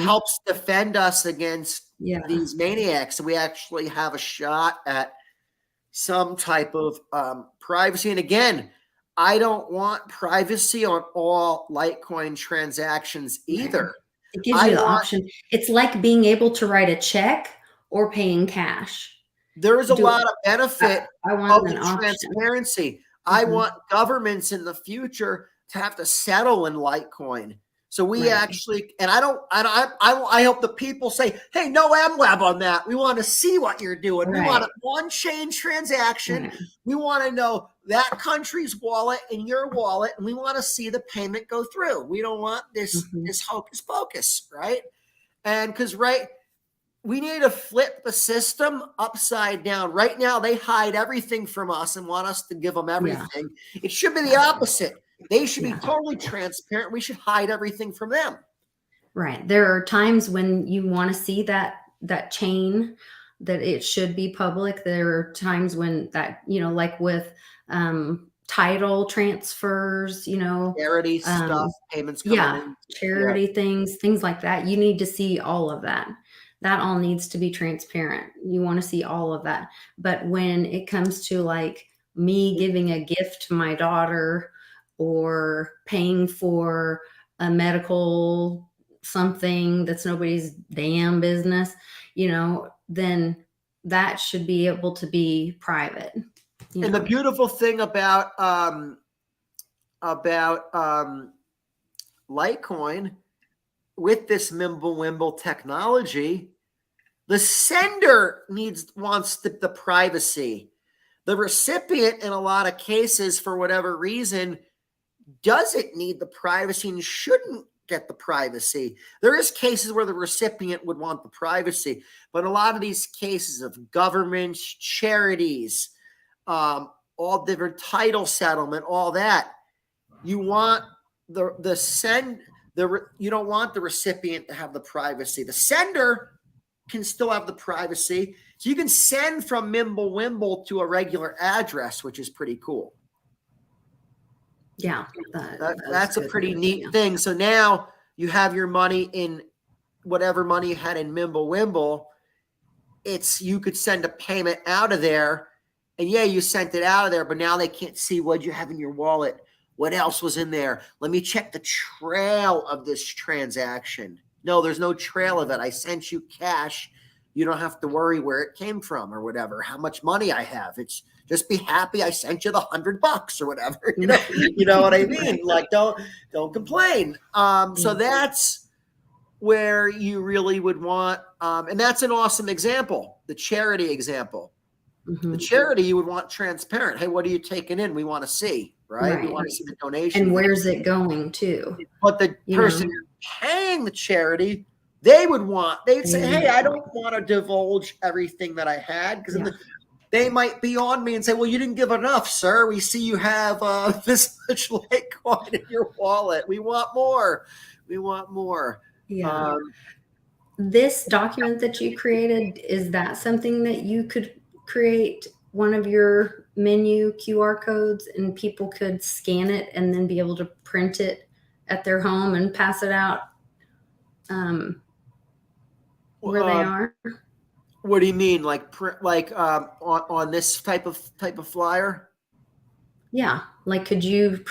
helps defend us against these maniacs. We actually have a shot at some type of privacy. And again, I don't want privacy on all Litecoin transactions either. Right. It gives you the option. It's like being able to write a check or paying cash. There is a lot of benefit of the transparency. I want governments in the future to have to settle in Litecoin. So we actually, and I hope the people say, hey, no MWeb on that. We want to see what you're doing. We want a one-chain transaction. We want to know that country's wallet and your wallet, and we want to see the payment go through. We don't want this hocus pocus, right? And because, we need to flip the system upside down. Right now, they hide everything from us and want us to give them everything. It should be the opposite. They should be totally transparent. We should hide everything from them. Right. There are times when you want to see that chain, that it should be public. There are times when that, like with title transfers, Charity stuff, payments coming yeah, in. Yeah. charity things like that. You need to see all of that. That all needs to be transparent. You want to see all of that. But when it comes to like me giving a gift to my daughter or paying for a medical something that's nobody's damn business, then that should be able to be private. And the beautiful thing about Litecoin with this Mimblewimble technology, the sender wants the privacy. The recipient, in a lot of cases, for whatever reason, doesn't need the privacy and shouldn't get the privacy. There is cases where the recipient would want the privacy, but a lot of these cases of governments, charities, all different title settlement, all that, you want you don't want the recipient to have the privacy. The sender can still have the privacy. So you can send from Mimblewimble to a regular address, which is pretty cool. Yeah. That's a pretty neat thing. So now you have your money in whatever money you had in Mimblewimble. You could send a payment out of there, and yeah, you sent it out of there, but now they can't see what you have in your wallet. What else was in there? Let me check the trail of this transaction. No, there's no trail of it. I sent you cash. You don't have to worry where it came from or whatever, how much money I have. It's just be happy I sent you the $100 or whatever. You know what I mean? Like, don't complain. So that's where you really would want, and that's an awesome example, the charity example. The charity, you would want transparent. Hey, what are you taking in? We want to see, right? We want to see the donation. And where's it going to? But the person paying the charity, they'd say, hey, I don't want to divulge everything that I had, because they might be on me and say, well, you didn't give enough, sir. We see you have this much Litecoin in your wallet. We want more. We want more. Yeah. This document that you created, is that something that you could create one of your menu QR codes and people could scan it and then be able to print it at their home and pass it out where they are? What do you mean? Like on this type of flyer? Yeah. Like, could you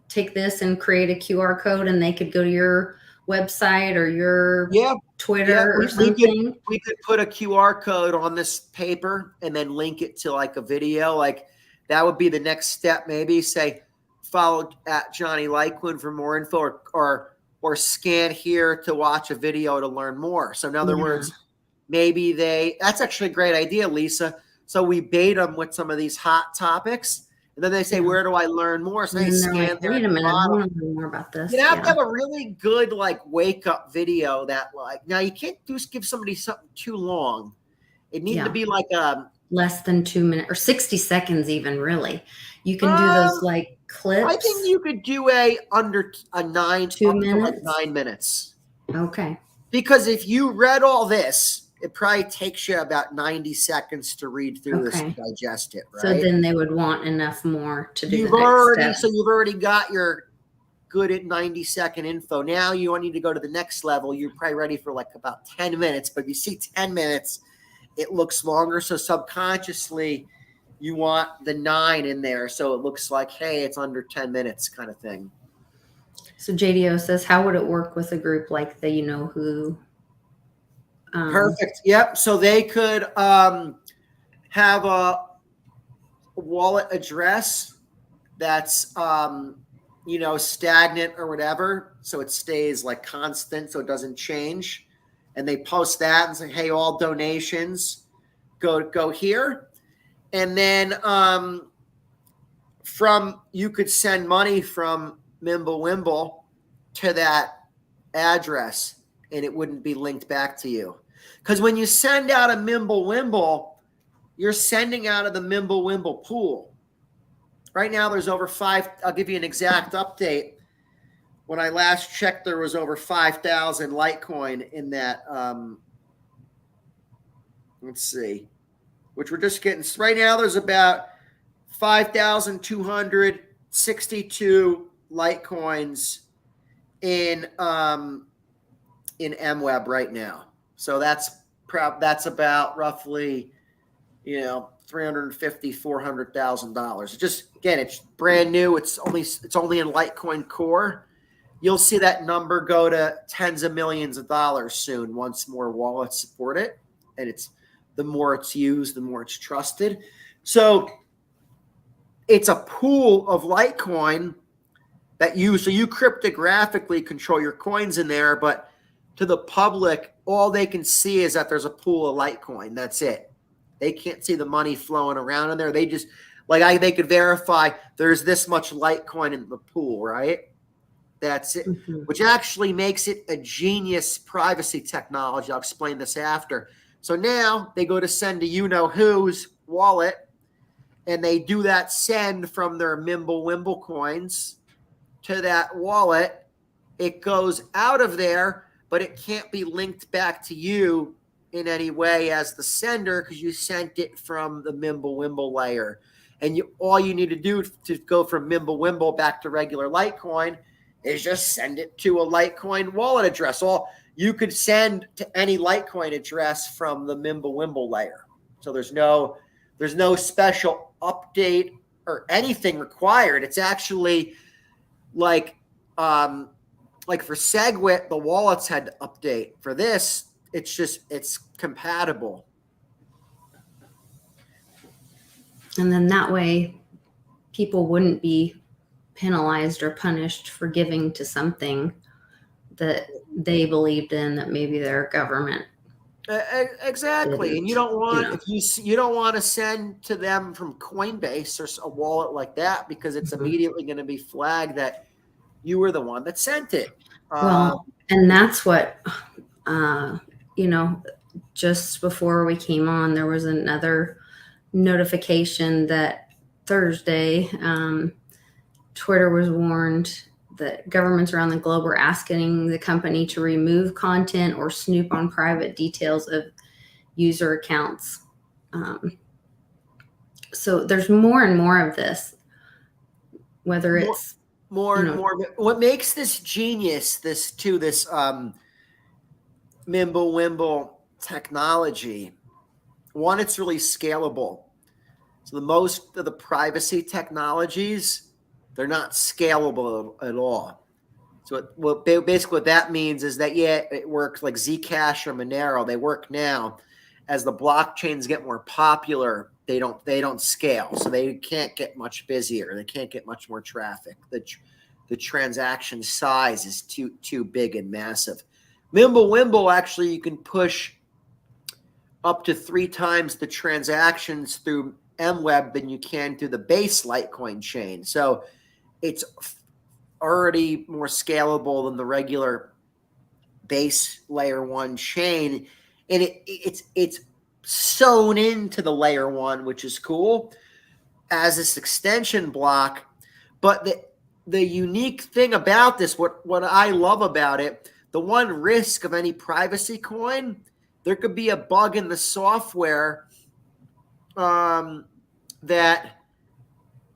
take this and create a QR code and they could go to your website or your Twitter or something? We could put a QR code on this paper and then link it to like a video. Like, that would be the next step. Maybe say, follow at Jonny Litecoin for more info, or scan here to watch a video to learn more. So in other words, maybe that's actually a great idea, Lisa. So we bait them with some of these hot topics, and then they say, where do I learn more? So they scan there. Wait a minute, I want to learn more about this. You have to have a really good wake up video that now you can't just give somebody something too long. It needs to be like less than 2 minutes or 60 seconds even, really. You can do those clips. I think you could do under 2 minutes. 9 minutes. Okay. Because if you read all this, it probably takes you about 90 seconds to read through this and digest it, right? So then they would want enough more to do So you've already got your good at 90-second info. Now you need to go to the next level. You're probably ready for about 10 minutes. But if you see 10 minutes, it looks longer. So subconsciously, you want the 9 in there. So it looks like, hey, it's under 10 minutes kind of thing. So JDO says, how would it work with a group like the who? Perfect. Yep. So they could have a wallet address that's stagnant or whatever, so it stays constant, so it doesn't change. And they post that and say, hey, all donations go here. And then you could send money from Mimblewimble to that address, and it wouldn't be linked back to you. Because when you send out a Mimblewimble, you're sending out of the Mimblewimble pool. Right now, there's over 5. I'll give you an exact update. When I last checked, there was over 5,000 Litecoin in that. Let's see, which we're just getting. Right now, there's about 5,262 Litecoins in MWeb right now. So that's about roughly, $350,000, $400,000. Just again, it's brand new. It's only in Litecoin Core. You'll see that number go to tens of millions of dollars soon once more wallets support it. And it's the more it's used, the more it's trusted. So it's a pool of Litecoin that you cryptographically control your coins in there, but to the public, all they can see is that there's a pool of Litecoin. That's it. They can't see the money flowing around in there. They just they could verify there's this much Litecoin in the pool, right? That's it, which actually makes it a genius privacy technology. I'll explain this after. So now they go to send a you-know-who's wallet, and they do that send from their Mimblewimble coins to that wallet. It goes out of there, but it can't be linked back to you in any way as the sender because you sent it from the Mimblewimble layer. And all you need to do to go from Mimblewimble back to regular Litecoin is just send it to a Litecoin wallet address. You could send to any Litecoin address from the Mimblewimble layer. So there's no special update or anything required. It's actually like for SegWit, the wallets had to update. For this, it's compatible. And then that way people wouldn't be penalized or punished for giving to something that they believed in that maybe their government exactly didn't, and you don't want you don't want to send to them from Coinbase or a wallet like that because it's immediately going to be flagged that you were the one that sent it. Well, and that's what just before we came on, there was another notification that Thursday Twitter was warned that governments around the globe were asking the company to remove content or snoop on private details of user accounts. So there's more and more of this, whether it's more and more. What makes this genius, this Mimblewimble technology, one, it's really scalable. So most of the privacy technologies, they're not scalable at all. So what that means is that, it works like Zcash or Monero. They work now. As the blockchains get more popular, they don't scale. So they can't get much busier. They can't get much more traffic. The transaction size is too big and massive. Mimblewimble, actually, you can push up to 3 times the transactions through MWeb than you can through the base Litecoin chain. So it's already more scalable than the regular base layer 1 chain. And it's sewn into the layer 1, which is cool, as this extension block. But the unique thing about this, what I love about it, the one risk of any privacy coin, there could be a bug in the software that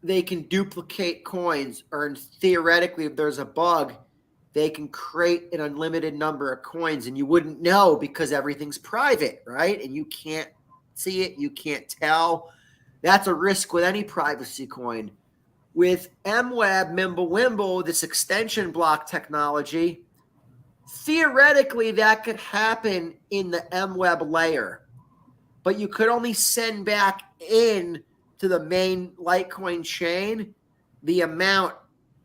they can duplicate coins, or theoretically, if there's a bug, they can create an unlimited number of coins, and you wouldn't know because everything's private, right? And you can't see it, you can't tell. That's a risk with any privacy coin. With MWeb, Mimblewimble, this extension block technology, theoretically, that could happen in the MWeb layer, but you could only send back in to the main Litecoin chain the amount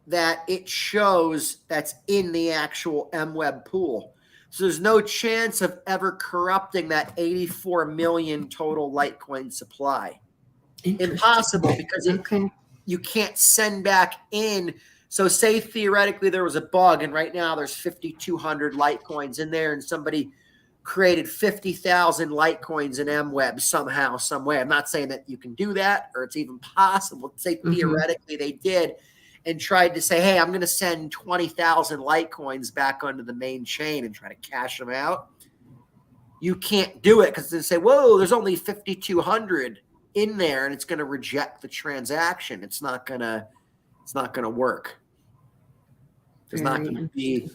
that it shows that's in the actual MWeb pool. So there's no chance of ever corrupting that 84 million total Litecoin supply. Impossible, because you can't send back in. So say theoretically there was a bug, and right now there's 5,200 Litecoins in there, and somebody created 50,000 Litecoins in MWeb somehow, some way. I'm not saying that you can do that or it's even possible. Say theoretically they did, and tried to say, hey, I'm going to send 20,000 Litecoins back onto the main chain and try to cash them out. You can't do it because they say, whoa, there's only 5,200. in there and it's going to reject the transaction. It's not going to work. There's not going to be,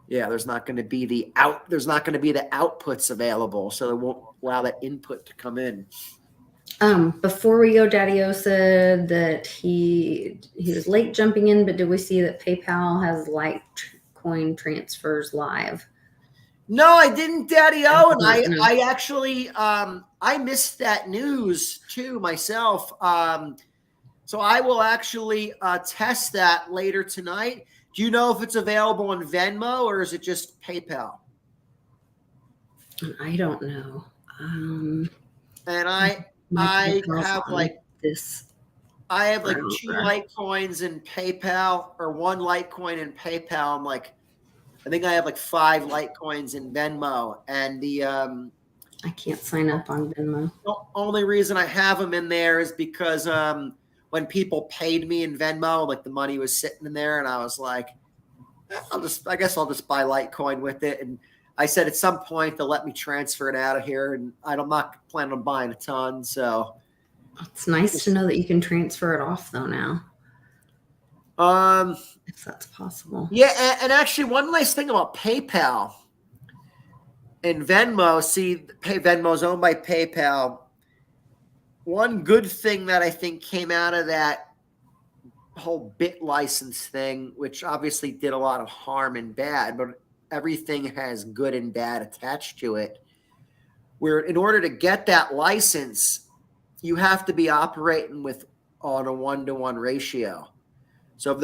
there's not going to be the outputs available. So it won't allow that input to come in. Before we go, Daddy-O said that he was late jumping in, but did we see that PayPal has Litecoin transfers live? No, I didn't, Daddy-O, and I actually I missed that news too myself. So I will actually test that later tonight. Do you know if it's available on Venmo or is it just PayPal? I don't know. And I have like this. I have like 2 Litecoins in PayPal or 1 Litecoin in PayPal. I'm like, I think I have like 5 Litecoins in Venmo, and the I can't sign up on Venmo. The only reason I have them in there is because when people paid me in Venmo, like the money was sitting in there, and I was like, I guess I'll just buy Litecoin with it. And I said at some point they'll let me transfer it out of here, and I'm not planning on buying a ton. So it's nice to know that you can transfer it off though now. If that's possible. Yeah, and actually one nice thing about PayPal and Venmo, Venmo's owned by PayPal. One good thing that I think came out of that whole bit license thing, which obviously did a lot of harm and bad, but everything has good and bad attached to it, where in order to get that license, you have to be operating on a 1-to-1 ratio. So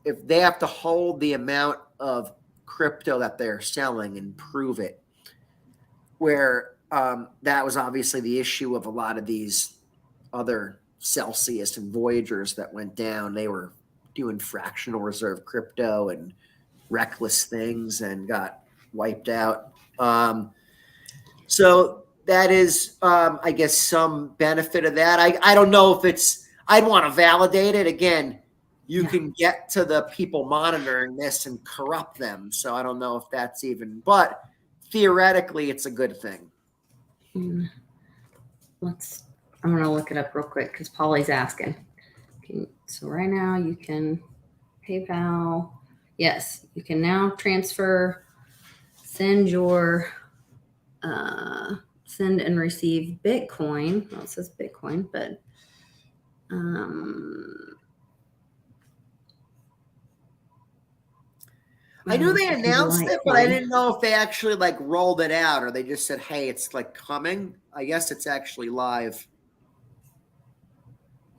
if they have to hold the amount of crypto that they're selling and prove it, where that was obviously the issue of a lot of these other Celsius and Voyagers that went down. They were doing fractional reserve crypto and reckless things and got wiped out. So that is, I guess, some benefit of that. I don't know if I'd want to validate it. Again, you can get to the people monitoring this and corrupt them. So I don't know if that's even, but theoretically, it's a good thing. I'm going to look it up real quick because Polly's asking. So right now you can PayPal. Yes, you can now send and receive Bitcoin. Well, it says Bitcoin, but I knew they announced it, but I didn't know if they actually like rolled it out or they just said, hey, it's like coming. I guess it's actually live.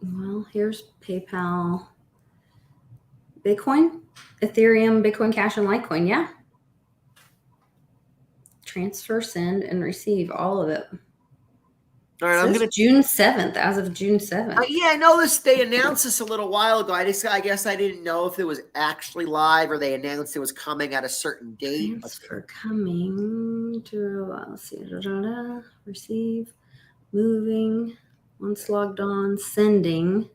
Well, here's PayPal, Bitcoin, Ethereum, Bitcoin Cash, and Litecoin. Yeah. Transfer, send, and receive all of it. All right, I'm gonna June 7th, as of June 7th. Yeah, I know this. They announced this a little while ago. I guess I didn't know if it was actually live or they announced it was coming at a certain date. Transfer coming to let's see, receive, moving, once logged on, sending.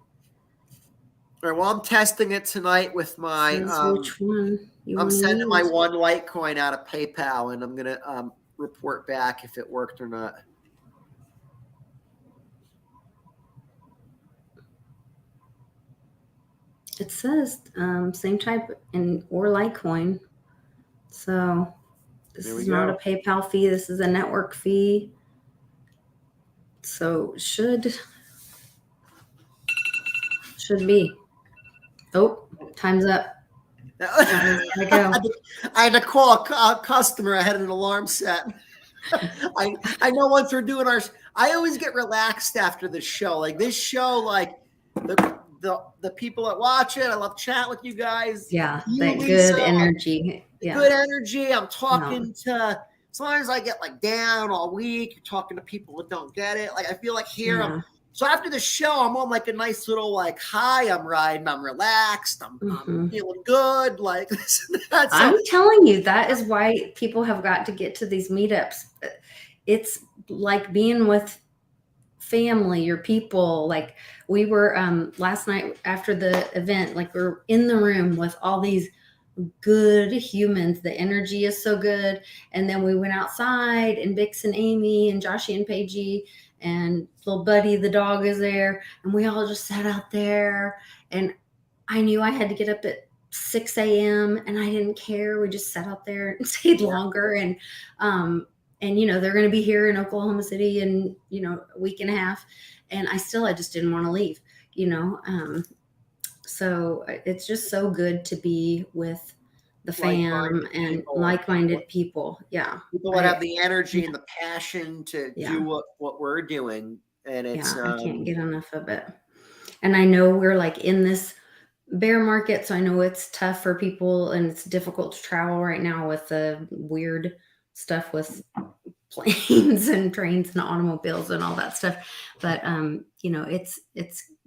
All right. Well, I'm testing it tonight with my. Which one? I'm sending my 1 Litecoin out of PayPal, and I'm gonna report back if it worked or not. It says same type or Litecoin. So this is not a PayPal fee. This is a network fee. So should be. Oh, time's up. I go. I had to call a customer. I had an alarm set. I know once we're doing I always get relaxed after the show. Like this show, like the people that watch it, I love chatting with you guys. Yeah, that good energy. Yeah. Good energy. I'm talking to. Sometimes I get like down all week. You're talking to people that don't get it. Like I feel like here. So after the show, I'm on like a nice little like high. I'm riding. I'm relaxed. I'm feeling good. Like this and that. So, I'm telling you, that is why people have got to get to these meetups. It's like being with family, your people. Like we were last night after the event, like we're in the room with all these good humans. The energy is so good. And then we went outside and Bix and Amy and Joshy and Paigey and little Buddy, the dog, is there. And we all just sat out there. And I knew I had to get up at 6 a.m. and I didn't care. We just sat out there and stayed longer. And you know, they're going to be here in Oklahoma City in, you know, a week and a half. And I just didn't want to leave, you know. So it's just so good to be with the fam and like-minded people. Yeah. People that have the energy and the passion to do what we're doing. And it's, I can't get enough of it. And I know we're like in this bear market, so I know it's tough for people and it's difficult to travel right now with the weird stuff with planes and trains and automobiles and all that stuff. But you know, it's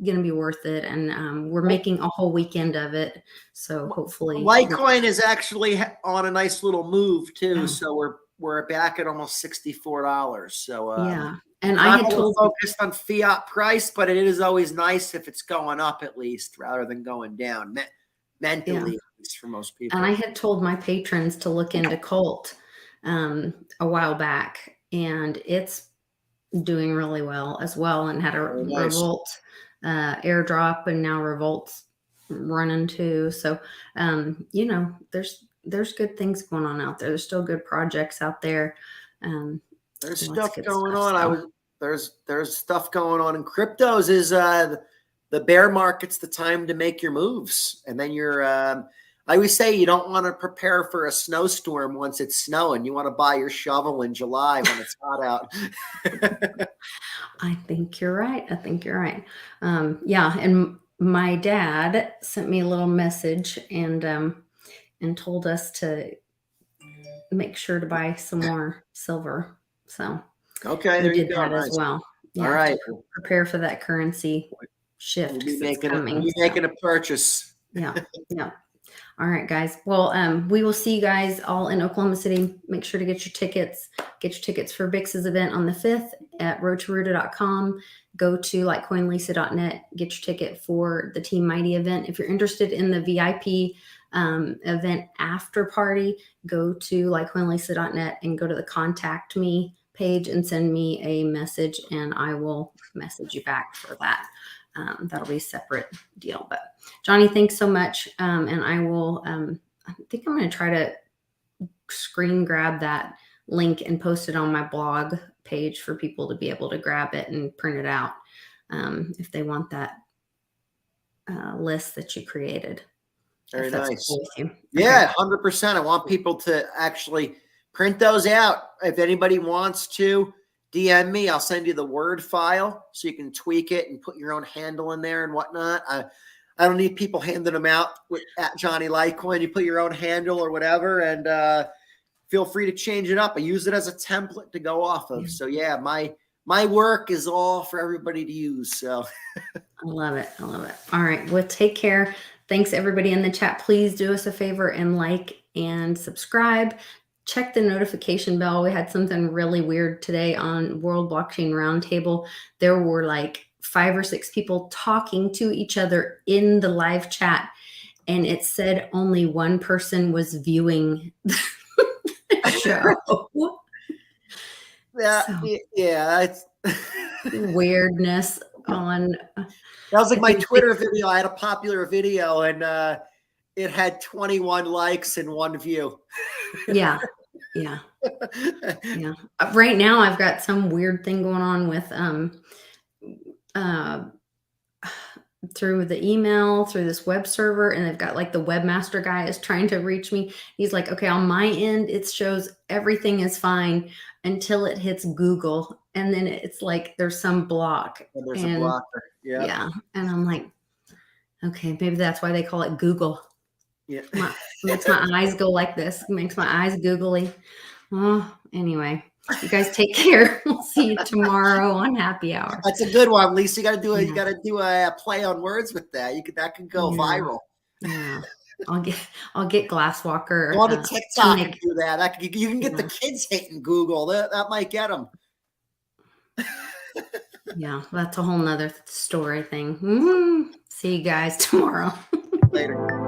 gonna be worth it, and we're making a whole weekend of it. So hopefully, Litecoin is actually on a nice little move too. So we're back at almost $64. So yeah. And I had told focused on fiat price, but it is always nice if it's going up at least rather than going down mentally, at least for most people. And I had told my patrons to look into Cult a while back, and it's doing really well as well, and had a Revolt airdrop, and now Revolt's running too. So you know, there's good things going on out there. There's still good projects out there. There's stuff going on. There's stuff going on in cryptos. Is the bear market's the time to make your moves, and then you're. I always say you don't want to prepare for a snowstorm once it's snowing. You want to buy your shovel in July when it's hot out. I think you're right. Yeah, and my dad sent me a little message and told us to make sure to buy some more silver. So okay, there you go. That as well. Yeah, all right. Prepare for that currency shift. We'll be making a purchase. Yeah. All right, guys. Well, we will see you guys all in Oklahoma City. Make sure to get your tickets. Get your tickets for Bix's event on the 5th at roadtoruta.com. Go to litecoinlisa.net. Get your ticket for the Team Mighty event. If you're interested in the VIP event after party, go to litecoinlisa.net and go to the contact me page and send me a message, and I will message you back for that. That'll be a separate deal. But Jonny, thanks so much. And I will, I think I'm going to try to screen grab that link and post it on my blog page for people to be able to grab it and print it out if they want that list that you created. Very nice. Cool with you. Yeah, 100%. I want people to actually print those out. If anybody wants to, DM me. I'll send you the Word file so you can tweak it and put your own handle in there and whatnot. I don't need people handing them out at Jonny Litecoin. You put your own handle or whatever, and feel free to change it up. I use it as a template to go off of. So yeah, my work is all for everybody to use. So I love it. All right. Well, take care. Thanks everybody in the chat. Please do us a favor and like and subscribe. Check the notification bell. We had something really weird today on World Blockchain Roundtable. There were like 5 or 6 people talking to each other in the live chat, and it said only one person was viewing the show. Yeah. Weirdness on. That was like my Twitter video. I had a popular video, and it had 21 likes and 1 view. Yeah. Right now I've got some weird thing going on with through the email, through this web server, and they've got like the webmaster guy is trying to reach me. He's like, okay, on my end it shows everything is fine until it hits Google, and then it's like there's some block. There's a blocker. Yeah. And I'm like, okay, maybe that's why they call it Google. Yeah. Makes my eyes go like this. Makes my eyes googly. Oh, anyway, you guys take care. We'll see you tomorrow on Happy Hour. That's a good one, Lisa. You got to do a play on words with that. That could go viral. Yeah, I'll get Glasswalker. Go on to TikTok and do that. You can get the kids hating Google. That might get them. Yeah, that's a whole nother story thing. See you guys tomorrow. Later.